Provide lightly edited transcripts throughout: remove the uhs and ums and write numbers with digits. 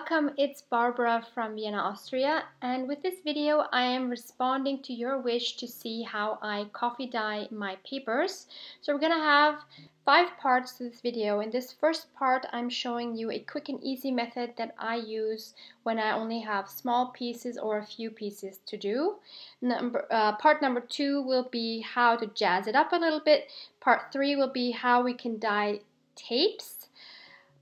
Welcome, it's Barbara from Vienna, Austria, and with this video I am responding to your wish to see how I coffee dye my papers. So we're gonna have 5 parts to this video. In this first part I'm showing you a quick and easy method that I use when I only have small pieces or a few pieces to do. Part number 2 will be how to jazz it up a little bit. Part 3 will be how we can dye tapes.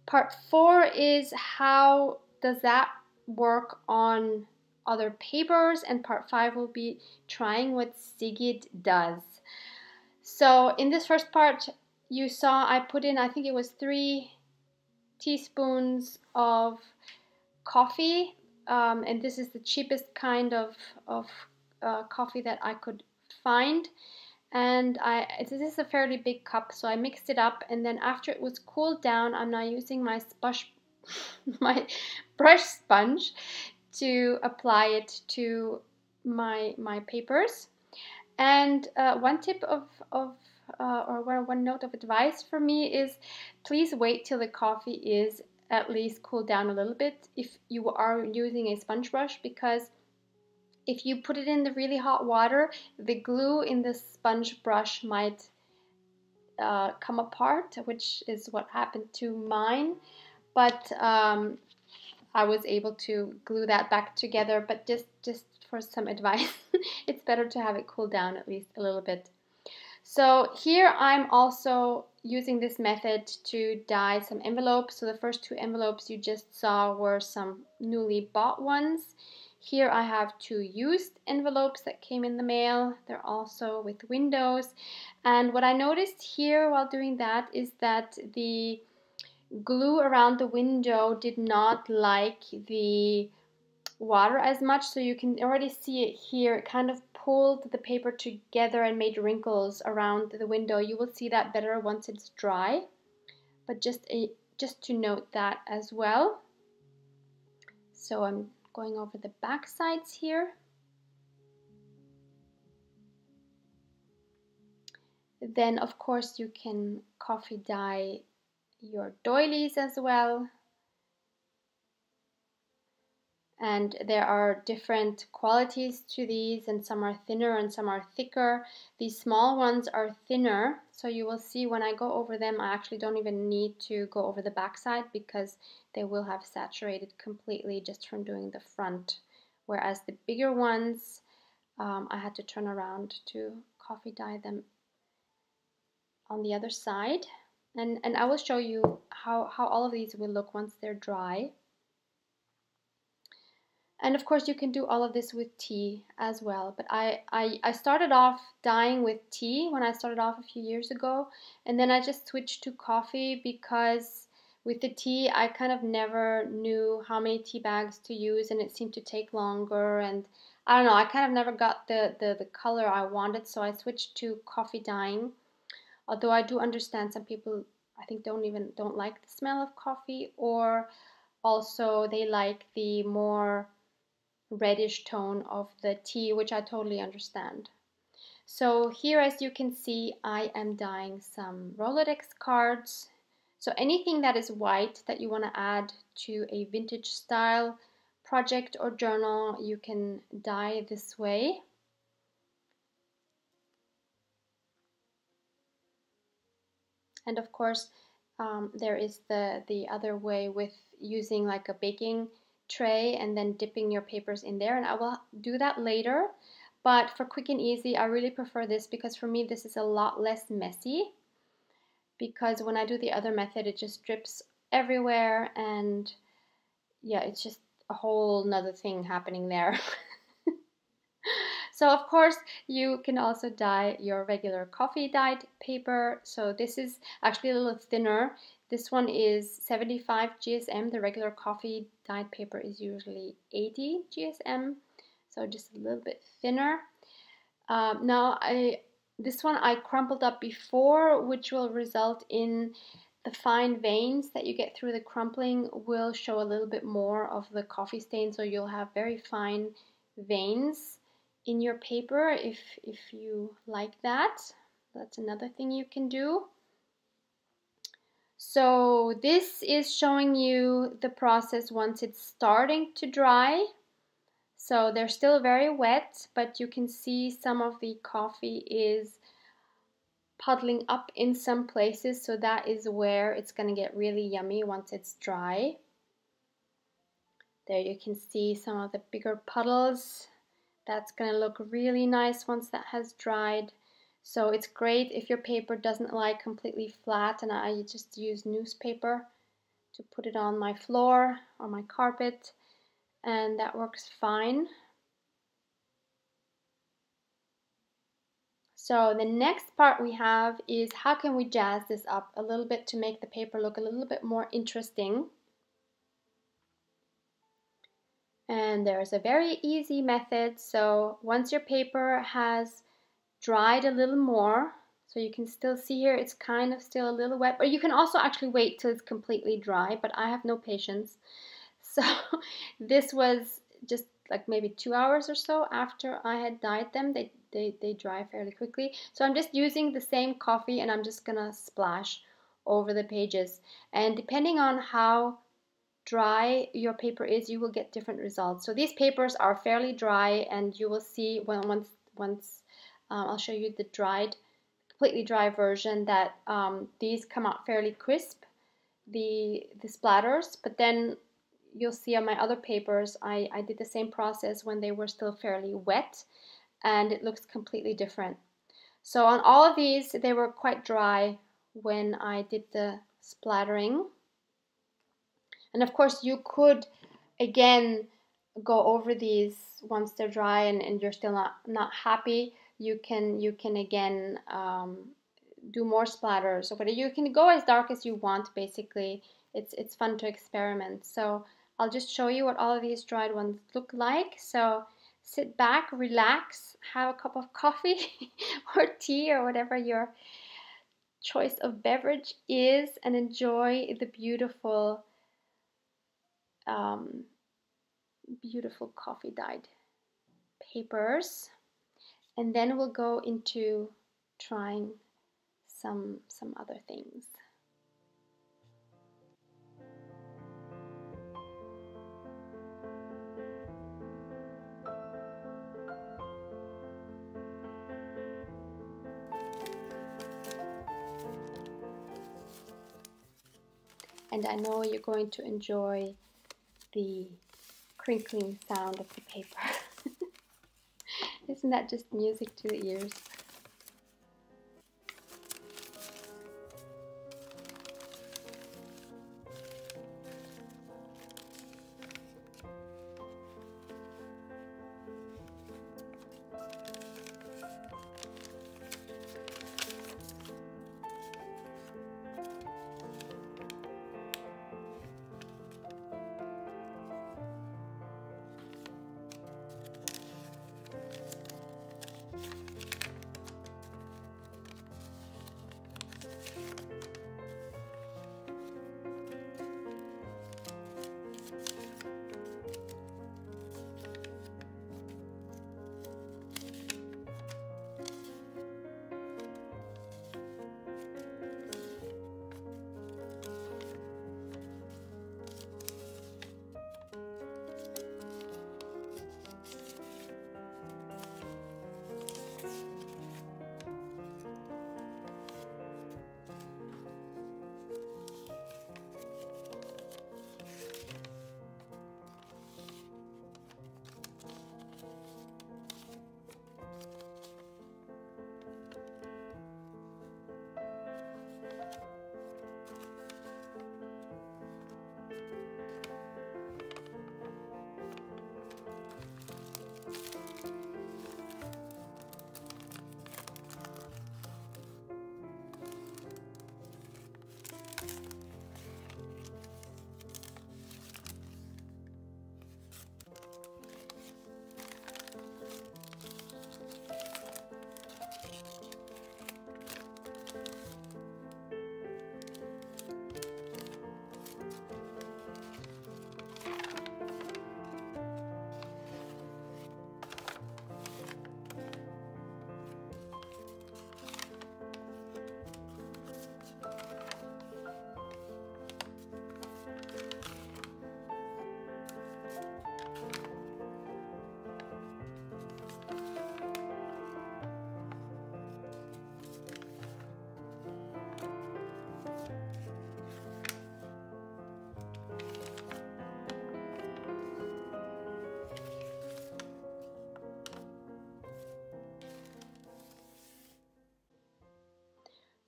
Part 4 is how does that work on other papers, and part 5 will be trying what SIGITA does. So in this first part you saw I put in, I think it was 3 teaspoons of coffee, and this is the cheapest kind of coffee that I could find. And this is a fairly big cup, so I mixed it up, and then after it was cooled down, I'm now using my my brush sponge to apply it to my papers. And one tip or one note of advice for me is please wait till the coffee is at least cooled down a little bit if you are using a sponge brush, because if you put it in the really hot water, the glue in the sponge brush might come apart, which is what happened to mine. But I was able to glue that back together. But just for some advice, it's better to have it cool down at least a little bit. So here I'm also using this method to dye some envelopes. So the first 2 envelopes you just saw were some newly bought ones. Here I have 2 used envelopes that came in the mail. They're also with windows. And what I noticed here while doing that is that the glue around the window did not like the water as much. So you can already see it here. It kind of pulled the paper together and made wrinkles around the window. You will see that better once it's dry. But just to note that as well. So I'm going over the back sides here. Then of course you can coffee dye your doilies as well. And there are different qualities to these, and some are thinner and some are thicker. These small ones are thinner, so you will see when I go over them I actually don't even need to go over the back side because they will have saturated completely just from doing the front. Whereas the bigger ones, I had to turn around to coffee dye them on the other side. And I will show you how all of these will look once they're dry. And of course you can do all of this with tea as well. But I started off dyeing with tea when I started off a few years ago. And then I just switched to coffee because with the tea I kind of never knew how many tea bags to use, and it seemed to take longer, and I don't know, I kind of never got the color I wanted, so I switched to coffee dyeing. Although I do understand some people, I think, don't like the smell of coffee, or also they like the more reddish tone of the tea, which I totally understand. So here, as you can see, I am dyeing some Rolodex cards. So anything that is white that you want to add to a vintage style project or journal, you can dye this way. And of course there is the other way with using like a baking tray and then dipping your papers in there, and I will do that later. But for quick and easy, I really prefer this because for me this is a lot less messy, because when I do the other method it just drips everywhere, and yeah, it's just a whole nother thing happening there. So of course you can also dye your regular coffee dyed paper. So this is actually a little thinner. This one is 75 GSM. The regular coffee dyed paper is usually 80 GSM, so just a little bit thinner. Now this one I crumpled up before, which will result in the fine veins that you get through the crumpling will show a little bit more of the coffee stain, so you'll have very fine veins in your paper if you like that. That's another thing you can do. So this is showing you the process once it's starting to dry. So they're still very wet, but you can see some of the coffee is puddling up in some places, so that is where it's going to get really yummy once it's dry. There you can see some of the bigger puddles. That's going to look really nice once that has dried. So it's great if your paper doesn't lie completely flat, and I just use newspaper to put it on my floor or my carpet, and that works fine. So the next part we have is how can we jazz this up a little bit to make the paper look a little bit more interesting. And there's a very easy method. So once your paper has dried a little more, so you can still see here it's kind of still a little wet, but you can also actually wait till it's completely dry, but I have no patience. So this was just like maybe 2 hours or so after I had dyed them. They dry fairly quickly. So I'm just using the same coffee and I'm just gonna splash over the pages. And depending on how dry your paper is, you will get different results. So these papers are fairly dry, and you will see once I'll show you the completely dry version, that these come out fairly crisp, the splatters. But then you'll see on my other papers, I did the same process when they were still fairly wet, and it looks completely different. So on all of these, they were quite dry when I did the splattering. And of course you could again go over these once they're dry, and you're still not happy. You can again do more splatters, or whatever. You can go as dark as you want. Basically, it's fun to experiment. So I'll just show you what all of these dried ones look like. So sit back, relax, have a cup of coffee or tea or whatever your choice of beverage is, and enjoy the beautiful beautiful coffee dyed papers. And then we'll go into trying some other things. And I know you're going to enjoy the crinkling sound of the paper. Isn't that just music to the ears?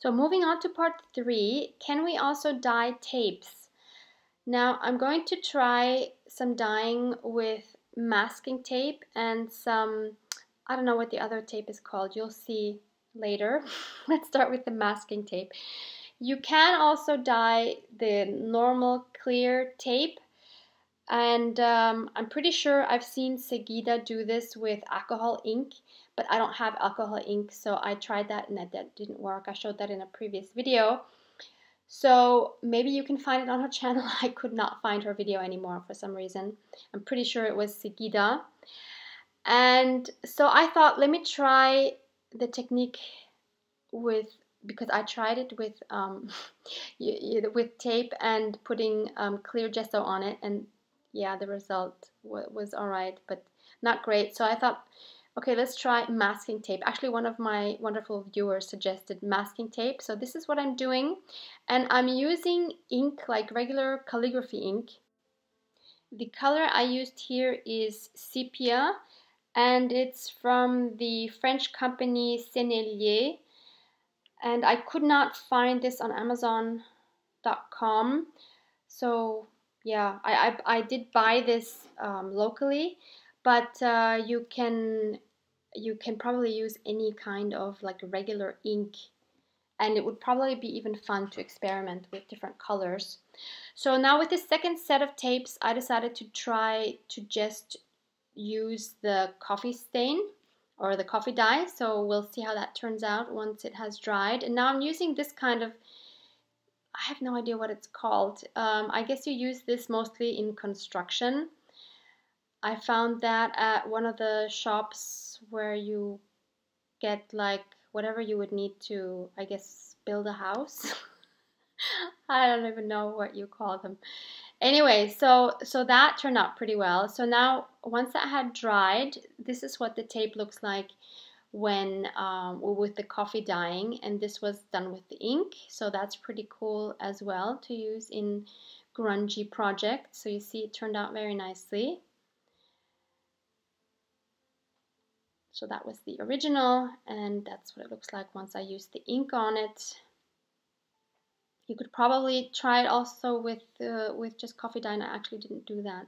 So moving on to part 3, can we also dye tapes? Now I'm going to try some dyeing with masking tape and some, I don't know what the other tape is called, you'll see later. Let's start with the masking tape. You can also dye the normal clear tape, and I'm pretty sure I've seen SIGITA do this with alcohol ink, but I don't have alcohol ink, so I tried that and that didn't work. I showed that in a previous video. So maybe you can find it on her channel. I could not find her video anymore for some reason. I'm pretty sure it was SIGITA. And so I thought, let me try the technique with, because I tried it with with tape and putting clear gesso on it, and yeah, the result was all right, but not great. So I thought, okay, let's try masking tape. Actually, one of my wonderful viewers suggested masking tape, so this is what I'm doing, and I'm using ink, like regular calligraphy ink. The color I used here is sepia, and it's from the French company Sennelier. And I could not find this on Amazon.com. So yeah, I did buy this locally, but you can probably use any kind of like regular ink, and it would probably be even fun to experiment with different colors. So now with the second set of tapes, I decided to try to just use the coffee stain or the coffee dye. So we'll see how that turns out once it has dried. And now I'm using this kind of, I have no idea what it's called. I guess you use this mostly in construction. I found that at one of the shops where you get like whatever you would need to, I guess, build a house. I don't even know what you call them. Anyway, so that turned out pretty well. So now once that had dried, this is what the tape looks like when with the coffee dyeing, and this was done with the ink. So that's pretty cool as well to use in grungy projects. So you see it turned out very nicely. So that was the original, and that's what it looks like once I used the ink on it. You could probably try it also with just coffee dye, and I actually didn't do that.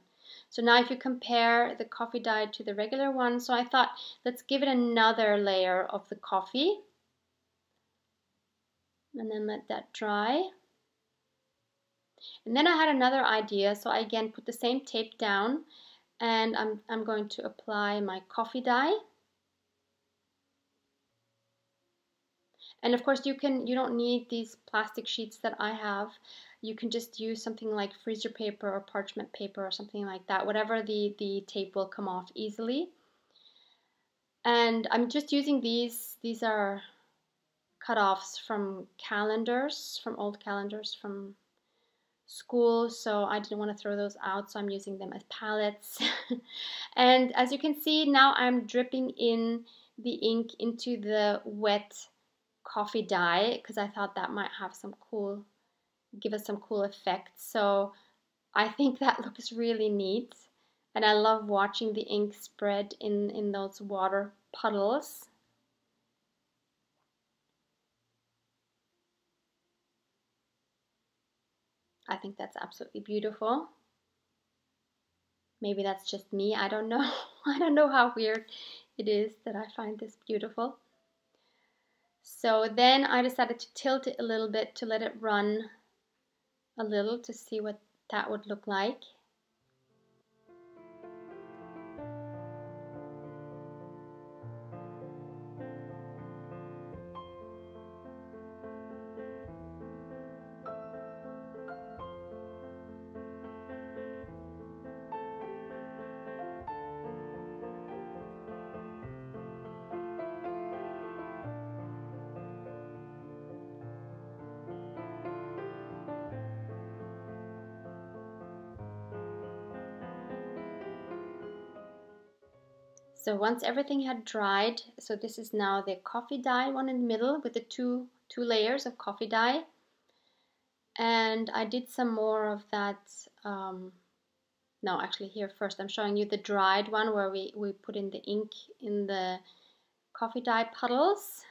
So now if you compare the coffee dye to the regular one, so I thought, let's give it another layer of the coffee. And then let that dry. And then I had another idea, so I again put the same tape down, and I'm going to apply my coffee dye. And of course you don't need these plastic sheets that I have. You can just use something like freezer paper or parchment paper or something like that, whatever the tape will come off easily. And I'm just using these are cut-offs from calendars, from old calendars from school, so I didn't want to throw those out, so I'm using them as palettes. And as you can see, now I'm dripping in the ink into the wet coffee dye because I thought that might have some cool, give us some cool effects. So I think that looks really neat, and I love watching the ink spread in those water puddles. I think that's absolutely beautiful. Maybe that's just me, I don't know. I don't know how weird it is that I find this beautiful. So then I decided to tilt it a little bit to let it run a little to see what that would look like. So once everything had dried, so this is now the coffee dye one in the middle with the two layers of coffee dye. And I did some more of that, no, actually here first I'm showing you the dried one where we put in the ink in the coffee dye puddles.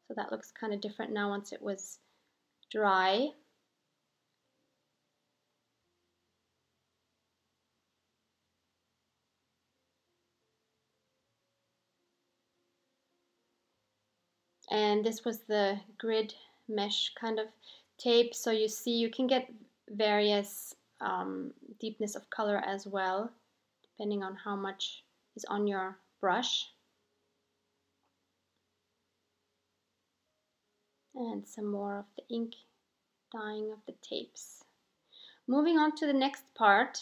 So that looks kind of different now once it was dry. And this was the grid mesh kind of tape, so you see you can get various deepness of color as well, depending on how much is on your brush. And some more of the ink dyeing of the tapes. Moving on to the next part,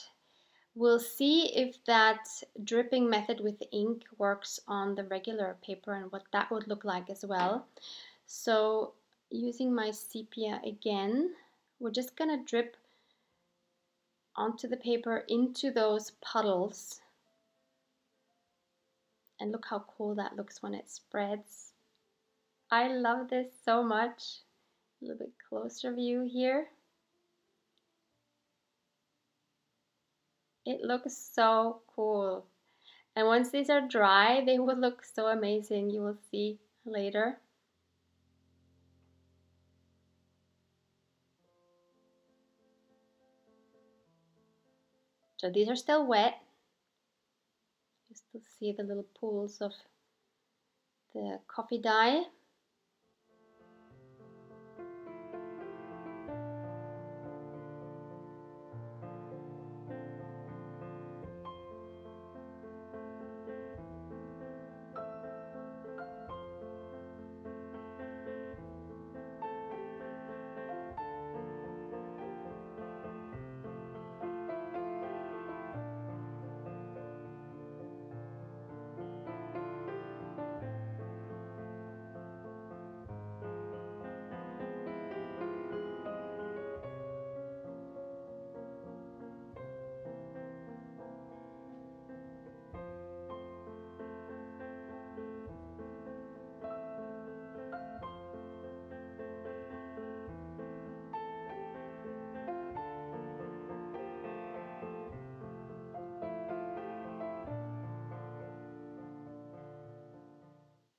we'll see if that dripping method with the ink works on the regular paper and what that would look like as well. So using my sepia again, we're just gonna drip onto the paper into those puddles. And look how cool that looks when it spreads. I love this so much. A little bit closer view here. It looks so cool. And once these are dry, they will look so amazing. You will see later. So these are still wet. You still see the little pools of the coffee dye.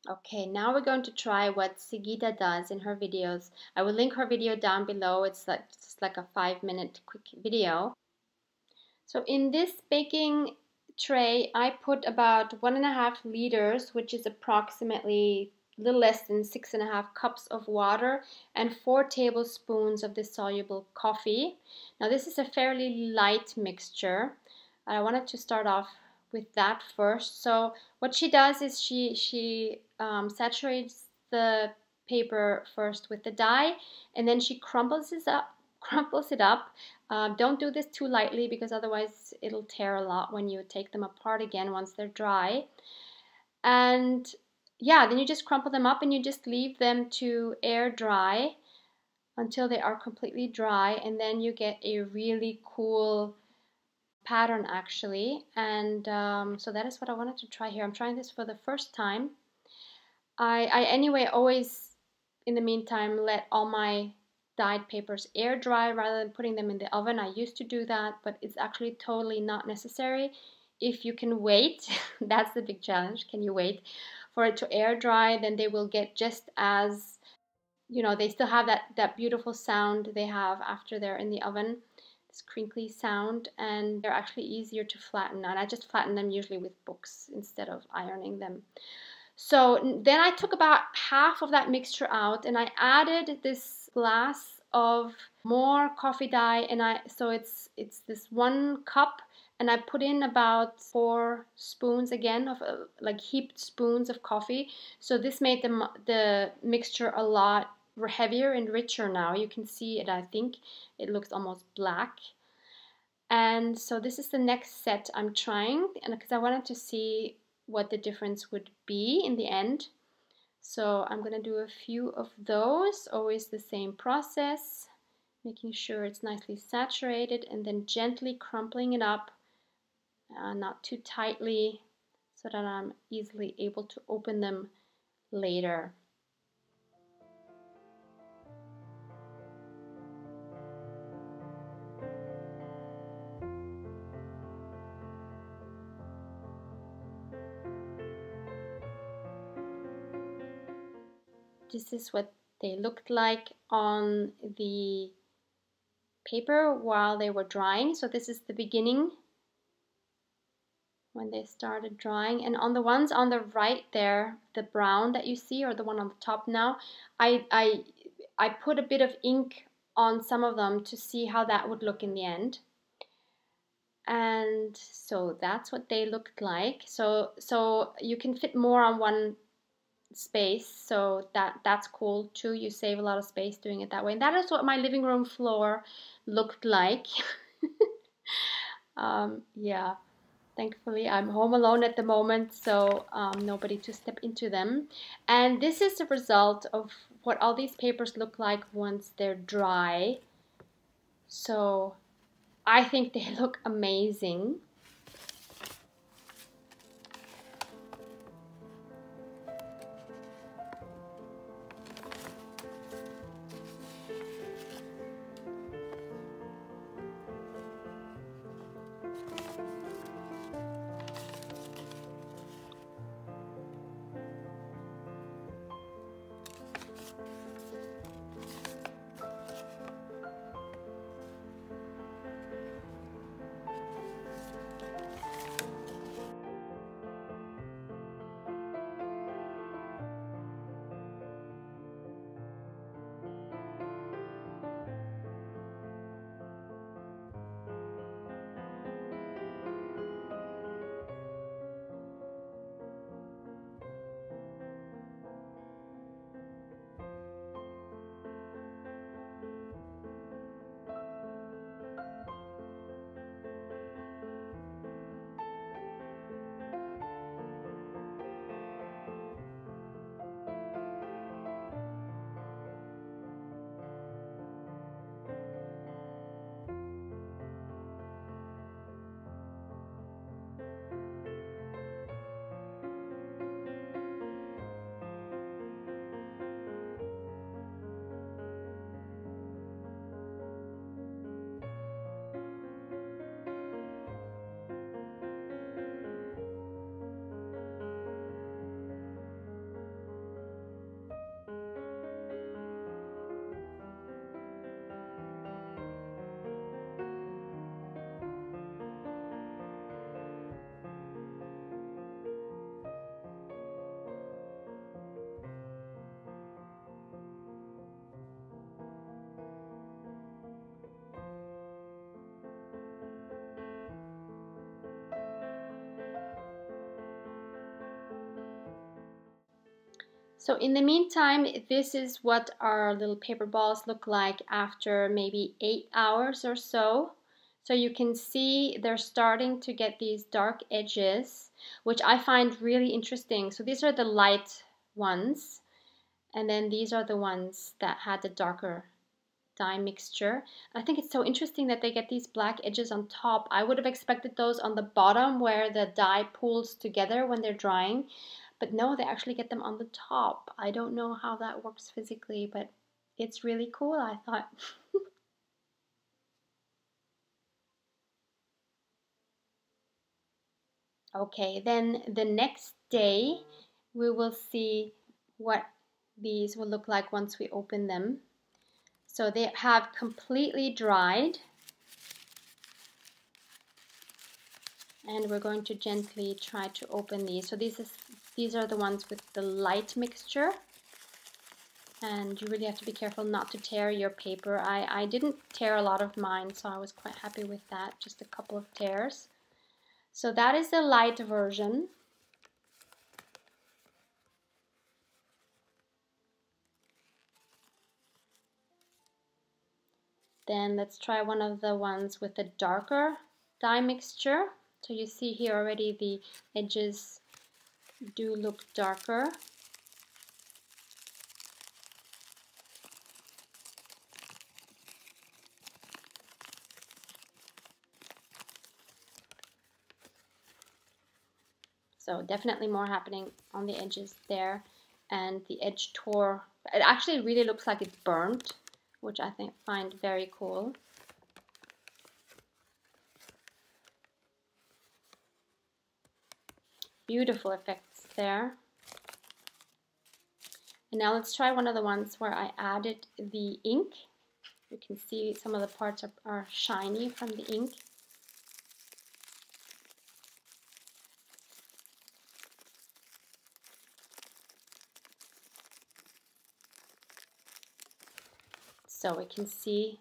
Okay, now we're going to try what SIGITA does in her videos. I will link her video down below. It's just like a 5-minute quick video. So in this baking tray, I put about 1.5 liters, which is approximately a little less than 6.5 cups of water, and 4 tablespoons of this soluble coffee. Now this is a fairly light mixture. I wanted to start off with that first. So what she does is she saturates the paper first with the dye, and then she crumbles it up. Don't do this too lightly because otherwise it'll tear a lot when you take them apart again once they're dry. And yeah, then you just crumple them up and you just leave them to air dry until they are completely dry, and then you get a really cool pattern actually. And so that is what I wanted to try here. I'm trying this for the first time. I anyway always in the meantime let all my dyed papers air dry rather than putting them in the oven. I used to do that, but it's actually totally not necessary if you can wait. That's the big challenge. Can you wait for it to air dry? Then they will get just as, you know, they still have that beautiful sound they have after they're in the oven, this crinkly sound, and they're actually easier to flatten. And I just flatten them usually with books instead of ironing them. So then I took about half of that mixture out and I added this glass of more coffee dye, and so it's this 1 cup, and I put in about 4 spoons again of like heaped spoons of coffee. So this made the mixture a lot heavier and richer. Now you can see it. I think it looks almost black. And so this is the next set I'm trying, and because I wanted to see what the difference would be in the end. So I'm going to do a few of those, always the same process, making sure it's nicely saturated and then gently crumpling it up, not too tightly, so that I'm easily able to open them later. this is what they looked like on the paper while they were drying. So this is the beginning when they started drying, and on the ones on the right there, the brown that you see, or the one on the top now, I put a bit of ink on some of them to see how that would look in the end. And so that's what they looked like. So you can fit more on one space, so that's cool too. You save a lot of space doing it that way. And that is what my living room floor looked like. Yeah, thankfully I'm home alone at the moment, so nobody to step into them. And this is the result of what all these papers look like once they're dry. So I think they look amazing. So in the meantime, this is what our little paper balls look like after maybe 8 hours or so. So you can see they're starting to get these dark edges, which I find really interesting. So these are the light ones, and then these are the ones that had the darker dye mixture. I think it's so interesting that they get these black edges on top. I would have expected those on the bottom where the dye pools together when they're drying. But no, they actually get them on the top. I don't know how that works physically, but it's really cool, I thought. Okay, then the next day we will see what these will look like once we open them. So they have completely dried. And we're going to gently try to open these. So these are the ones with the light mixture. And you really have to be careful not to tear your paper. I didn't tear a lot of mine, so I was quite happy with that. Just a couple of tears. So that is the light version. Then let's try one of the ones with the darker dye mixture. So you see here already the edges do look darker. So definitely more happening on the edges there, and the edge tore. It actually really looks like it's burnt, which I find very cool. Beautiful effects there. And now let's try one of the ones where I added the ink. You can see some of the parts are shiny from the ink. So we can see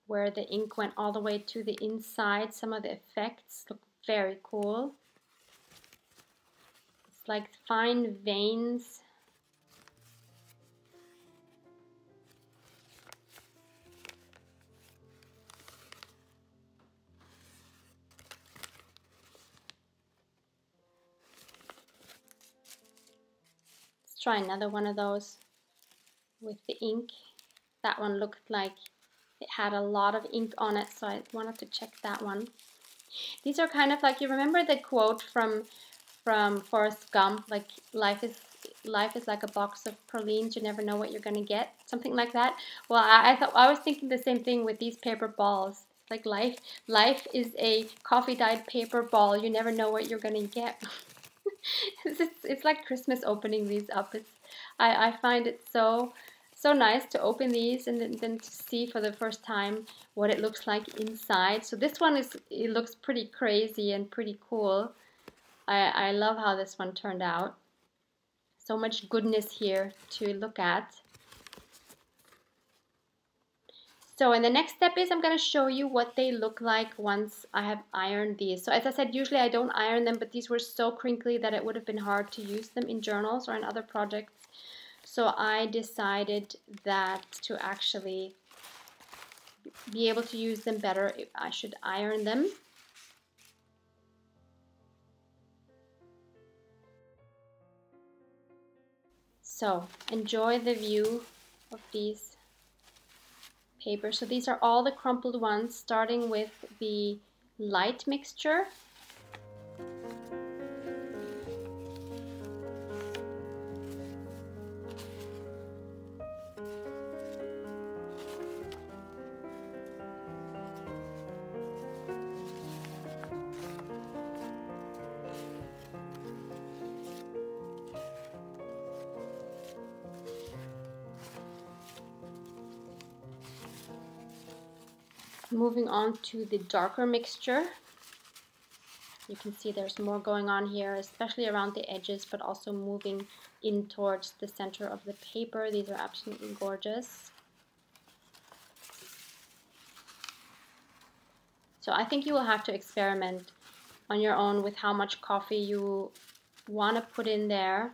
where the ink went all the way to the inside. Some of the effects look very cool. It's like fine veins. Let's try another one of those with the ink. That one looked like it had a lot of ink on it, so I wanted to check that one. These are kind of like, you remember the quote from Forrest Gump, like life is like a box of pralines, you never know what you're gonna get, something like that. Well, I was thinking the same thing with these paper balls. Like life is a coffee dyed paper ball, you never know what you're gonna get. It's like Christmas opening these up. I find it so nice to open these and then to see for the first time what it looks like inside. So this one it looks pretty crazy and pretty cool. I love how this one turned out. So much goodness here to look at. So in the next step is I'm going to show you what they look like once I have ironed these. So as I said, usually I don't iron them, but these were so crinkly that it would have been hard to use them in journals or in other projects. So I decided that to actually be able to use them better, I should iron them. So enjoy the view of these papers. So these are all the crumpled ones, starting with the light mixture. Moving on to the darker mixture. You can see there's more going on here, especially around the edges, but also moving in towards the center of the paper. These are absolutely gorgeous. So I think you will have to experiment on your own with how much coffee you want to put in there.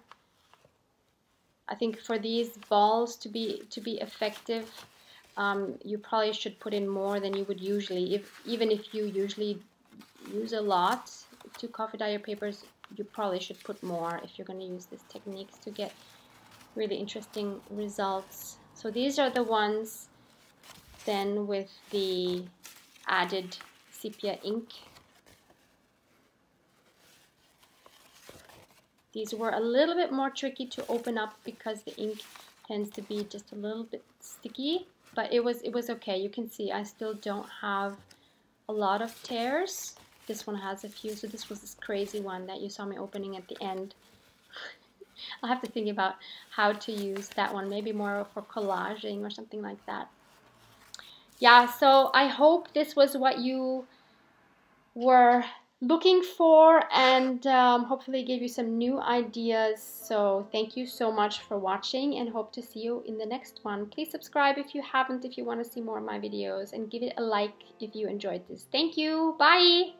I think for these balls to be effective, you probably should put in more than you would usually. Even if you usually use a lot to coffee dye your papers, you probably should put more if you're going to use these techniques to get really interesting results. So these are the ones then with the added sepia ink. These were a little bit more tricky to open up because the ink tends to be just a little bit sticky, but it was okay. You can see I still don't have a lot of tears. This one has a few, so this was this crazy one that you saw me opening at the end. I'll have to think about how to use that one, maybe more for collaging or something like that. Yeah, so I hope this was what you were looking for, and hopefully gave you some new ideas. So thank you so much for watching, and hope to see you in the next one. Please subscribe if you haven't, if you want to see more of my videos, and give it a like if you enjoyed this. Thank you. Bye.